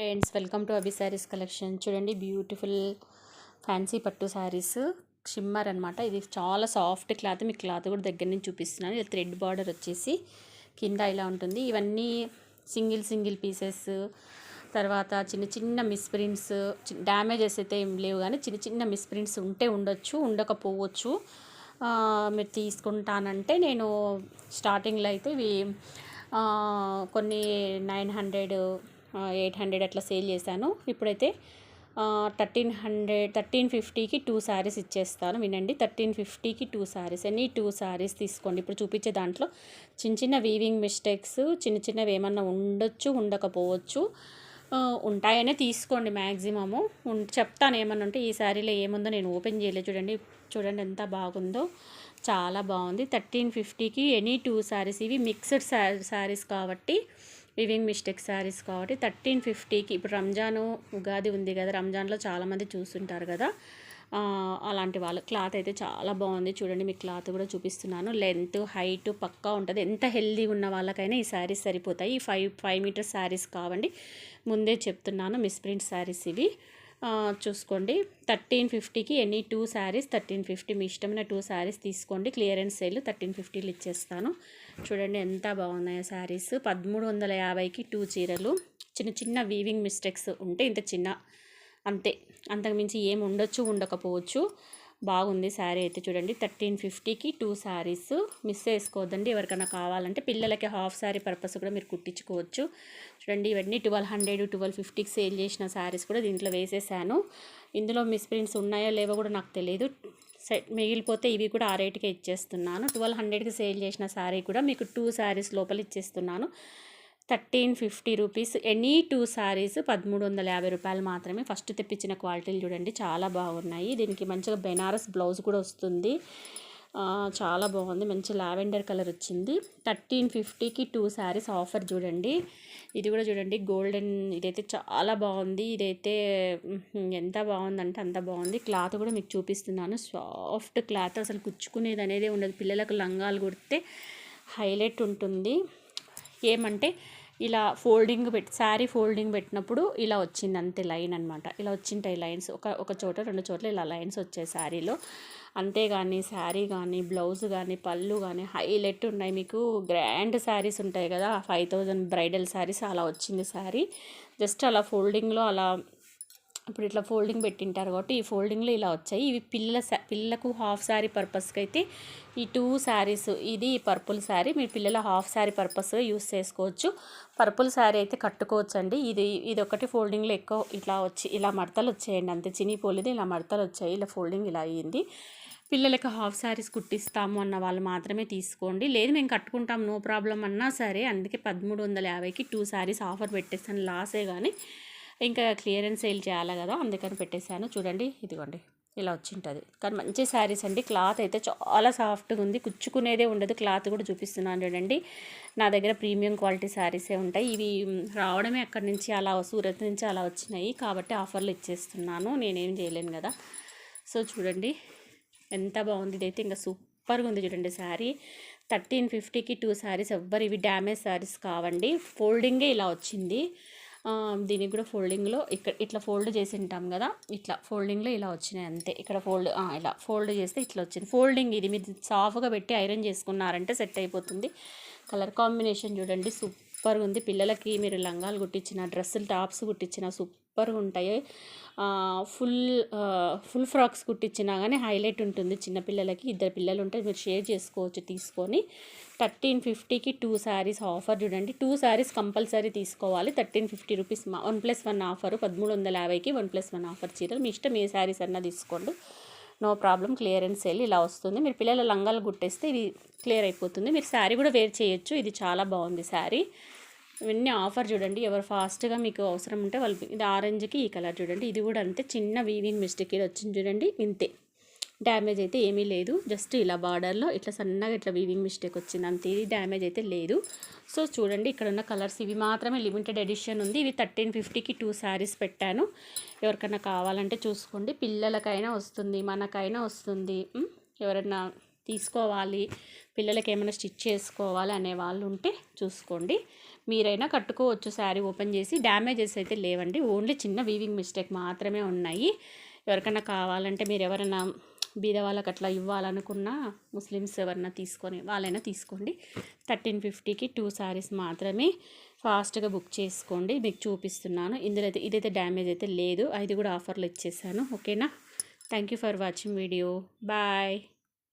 Friends, welcome to Abhi saris collection. చూడండి, beautiful fancy పట్టు saris shimmer అనమాట. ఇది చాలా సాఫ్ట్ క్లాత్. మీకు క్లాత్ కూడా దగ్గర నుంచి చూపిస్తున్నాను. ఇది థ్రెడ్ బార్డర్ వచ్చేసి కింద ఇలా ఉంటుంది. ఇవన్నీ సింగిల్ పీసెస్. తర్వాత చిన్న చిన్న మిస్ప్రింట్స్, డ్యామేజెస్ అయితే ఏం లేవు, కానీ చిన్న చిన్న మిస్ప్రింట్స్ ఉంటే ఉండొచ్చు, ఉండకపోవచ్చు. మీరు తీసుకుంటానంటే నేను స్టార్టింగ్లో అయితే ఇవి కొన్ని 900 800 అట్లా సేల్ చేశాను. ఇప్పుడైతే 1350కి 2 శారీస్ ఇచ్చేస్తాను. వినండి, 1350కి 2 శారీస్. ఎనీ 2 శారీస్ తీసుకోండి. ఇప్పుడు చూపించే దాంట్లో చిన్న వీవింగ్ మిస్టేక్స్ చిన్నవి ఏమన్నా ఉండొచ్చు, ఉండకపోవచ్చు. ఉంటాయనే తీసుకోండి మ్యాక్సిమము. చెప్తాను ఏమన్నా ఉంటే. ఈ శారీలో ఏముందో నేను ఓపెన్ చేయలేదు. చూడండి ఎంత బాగుందో, చాలా బాగుంది. 1350కి ఎనీ 2 శారీస్. ఇవి మిక్స్డ్ శారీస్ కాబట్టి, వివింగ్ మిస్టేక్ శారీస్ కాబట్టి 1350కి. ఇప్పుడు రంజాను ఉగాది ఉంది కదా, రంజాన్లో చాలామంది చూస్తుంటారు కదా, అలాంటి వాళ్ళు. క్లాత్ అయితే చాలా బాగుంది. చూడండి, మీకు క్లాత్ కూడా చూపిస్తున్నాను. లెంత్ హైట్ పక్కా ఉంటుంది. ఎంత హెల్దీ ఉన్న వాళ్ళకైనా ఈ శారీస్ సరిపోతాయి. 5 మీటర్స్ శారీస్ కావండి, ముందే చెప్తున్నాను. మిస్ప్రింట్ శారీస్ ఇవి. చూసుకోండి, 1350కి ఎనీ 2 శారీస్. 1350 మీ ఇష్టమైన 2 శారీస్ తీసుకోండి. క్లియరెన్స్ సేల్ 1350లో ఇచ్చేస్తాను. చూడండి ఎంత బాగున్నాయో శారీస్. 1350కి 2 చీరలు. చిన్న వీవింగ్ మిస్టేక్స్ ఉంటే ఇంత చిన్న, అంతే, అంతకుమించి ఏమి ఉండొచ్చు, ఉండకపోవచ్చు. బాగుంది శారీ అయితే. చూడండి, 1350కి 2 శారీస్. మిస్ చేసుకోవద్దండి. ఎవరికైనా కావాలంటే పిల్లలకి హాఫ్ శారీ పర్పస్ కూడా మీరు కుట్టించుకోవచ్చు. చూడండి, ఇవన్నీ 1200 1250కి సేల్ చేసిన శారీస్ కూడా దీంట్లో వేసేసాను. ఇందులో మిస్ప్రింట్స్ ఉన్నాయో లేవో కూడా నాకు తెలియదు. మిగిలిపోతే ఇవి కూడా ఆ రేటుకే ఇచ్చేస్తున్నాను. 1200కి సేల్ చేసిన శారీ కూడా మీకు 2 శారీస్ లోపల ఇచ్చేస్తున్నాను. 1350 రూపీస్. ఎనీ 2 శారీస్ 1350 రూపాయలు మాత్రమే. ఫస్ట్ తెప్పించిన క్వాలిటీలు చూడండి, చాలా బాగున్నాయి. దీనికి మంచిగా బెనారస్ బ్లౌజ్ కూడా వస్తుంది. చాలా బాగుంది. మంచి లావెండర్ కలర్ వచ్చింది. 1350కి 2 శారీస్ ఆఫర్. చూడండి, ఇది కూడా చూడండి, గోల్డెన్. ఇదైతే చాలా బాగుంది. ఇదైతే ఎంత బాగుందంటే అంత బాగుంది. క్లాత్ కూడా మీకు చూపిస్తున్నాను. సాఫ్ట్ క్లాత్, అసలు కుచ్చుకునేది అనేది ఉండదు. పిల్లలకు లంగాలు కుడితే హైలైట్ ఉంటుంది. ఏమంటే ఇలా శారీ ఫోల్డింగ్ పెట్టినప్పుడు ఇలా వచ్చింది అంతే, లైన్ అనమాట. ఇలా వచ్చింటాయి లైన్స్, ఒక చోట 2 చోట్ల ఇలా లైన్స్ వచ్చాయి శారీలో. అంతేగాని శారీ కానీ, బ్లౌజ్ కానీ, పళ్ళు కానీ హైలైట్ ఉన్నాయి. మీకు గ్రాండ్ శారీస్ ఉంటాయి కదా, 5000 బ్రైడల్ శారీస్, అలా వచ్చింది శారీ. జస్ట్ అలా ఫోల్డింగ్లో అలా, ఇప్పుడు ఇట్లా ఫోల్డింగ్ పెట్టింటారు కాబట్టి ఈ ఫోల్డింగ్లో ఇలా వచ్చాయి. ఇవి పిల్లలకు హాఫ్ శారీ పర్పస్కి అయితే ఈ 2 శారీస్. ఇది పర్పుల్ శారీ, మీరు పిల్లల హాఫ్ శారీ పర్పస్గా యూస్ చేసుకోవచ్చు. పర్పుల్ శారీ అయితే కట్టుకోవచ్చు అండి. ఇది ఒకటి ఫోల్డింగ్లో ఎక్కువ ఇట్లా వచ్చి ఇలా మడతలు వచ్చాయండి, అంతే. చినిపోలేదు, ఇలా మడతలు వచ్చాయి. ఇలా ఫోల్డింగ్ ఇలా అయ్యింది. పిల్లలకి హాఫ్ శారీస్ కుట్టిస్తాము అన్న వాళ్ళు మాత్రమే తీసుకోండి. లేదు మేము కట్టుకుంటాం నో ప్రాబ్లం అన్నా సరే. అందుకే 1350కి 2 శారీస్ ఆఫర్ పెట్టేస్తాను. లాసే కానీ ఇంకా క్లియరెన్స్ సేల్ చేయాలి కదా, అందుకని పెట్టేశాను. చూడండి, ఇదిగోండి ఇలా వచ్చింటుంది. కానీ మంచి శారీస్ అండి. క్లాత్ అయితే చాలా సాఫ్ట్గా ఉంది, కుచ్చుకునేదే ఉండదు. క్లాత్ కూడా చూపిస్తున్నాను చూడండి. నా దగ్గర ప్రీమియం క్వాలిటీ శారీసే ఉంటాయి. ఇవి రావడమే అక్కడి నుంచి, అలా సూరత్ నుంచి అలా వచ్చినాయి కాబట్టి ఆఫర్లు ఇచ్చేస్తున్నాను. నేనేం చేయలేను కదా. సో చూడండి ఎంత బాగుంది. ఇదైతే ఇంకా సూపర్గా ఉంది. చూడండి శారీ 1350కి 2 శారీస్. ఎవ్వరు ఇవి డ్యామేజ్ శారీస్ కావండి. ఫోల్డింగే ఇలా వచ్చింది. దీనికి కూడా ఫోల్డింగ్లో ఇక్కడ ఇట్లా ఫోల్డ్ చేసి ఉంటాం కదా, ఇట్లా ఫోల్డింగ్లో ఇలా వచ్చినాయి అంతే. ఇక్కడ ఇలా ఫోల్డ్ చేస్తే ఇట్లా వచ్చింది ఫోల్డింగ్. ఇది మీరు సాఫ్గా పెట్టి ఐరన్ చేసుకున్నారంటే సెట్ అయిపోతుంది. కలర్ కాంబినేషన్ చూడండి, సూపర్గా ఉంది. పిల్లలకి మీరు లంగాలు కుట్టించిన, డ్రెస్సులు టాప్స్ కుట్టించిన సూపర్గా ఉంటాయి. ఫుల్ ఫ్రాక్స్ కుట్టించినా కానీ హైలైట్ ఉంటుంది. చిన్నపిల్లలకి 2 పిల్లలు ఉంటే మీరు షేర్ చేసుకోవచ్చు తీసుకొని. 1350కి 2 శారీస్ ఆఫర్. చూడండి, 2 శారీస్ కంపల్సరీ తీసుకోవాలి. 1350 రూపీస్ 1+1 ఆఫరు. 1350కి 1+1 ఆఫర్ చీరలు. మీ ఇష్టం ఏ శారీస్ అన్నా తీసుకోండి, నో ప్రాబ్లం. క్లియరెన్స్ సేల్ ఇలా వస్తుంది. మీరు పిల్లల లంగాలు కుట్టేస్తే ఇది క్లియర్ అయిపోతుంది. మీరు శారీ కూడా వేర్ చేయొచ్చు. ఇది చాలా బాగుంది శారీ. ఇవన్నీ ఆఫర్. చూడండి, ఎవరు ఫాస్ట్గా మీకు అవసరం ఉంటే వాళ్ళు. ఇది ఆరెంజ్కి ఈ కలర్ చూడండి, ఇది కూడా అంతే. చిన్న వీవింగ్ మిస్టేక్ ఇది వచ్చింది చూడండి, ఇంతే. డ్యామేజ్ అయితే ఏమీ లేదు. జస్ట్ ఇలా బార్డర్లో ఇట్లా సన్నగా ఇట్లా వీవింగ్ మిస్టేక్ వచ్చింది అంతే. ఇది డ్యామేజ్ అయితే లేదు. సో చూడండి, ఇక్కడ ఉన్న కలర్స్ ఇవి మాత్రమే, లిమిటెడ్ ఎడిషన్ ఉంది. ఇవి 1350కి 2 శారీస్ పెట్టాను. ఎవరికైనా కావాలంటే చూసుకోండి. పిల్లలకైనా వస్తుంది, మనకైనా వస్తుంది. ఎవరైనా తీసుకోవాలి, పిల్లలకి ఏమైనా స్టిచ్ చేసుకోవాలి అనే వాళ్ళు ఉంటే చూసుకోండి. మీరైనా కట్టుకోవచ్చు శారీ ఓపెన్ చేసి. డ్యామేజెస్ అయితే లేవండి, ఓన్లీ చిన్న వీవింగ్ మిస్టేక్ మాత్రమే ఉన్నాయి. ఎవరికైనా కావాలంటే మీరు ఎవరైనా బీద వాళ్ళకి అట్లా ఇవ్వాలనుకున్నా, ముస్లిమ్స్ ఎవరైనా తీసుకొని వాళ్ళైనా తీసుకోండి. 1350కి 2 శారీస్ మాత్రమే. ఫాస్ట్గా బుక్ చేసుకోండి. మీకు చూపిస్తున్నాను. ఇందులో అయితే ఇదైతే డ్యామేజ్ అయితే లేదు, అది కూడా ఆఫర్లో ఇచ్చేసాను. ఓకేనా? Thank you for watching video. Bye.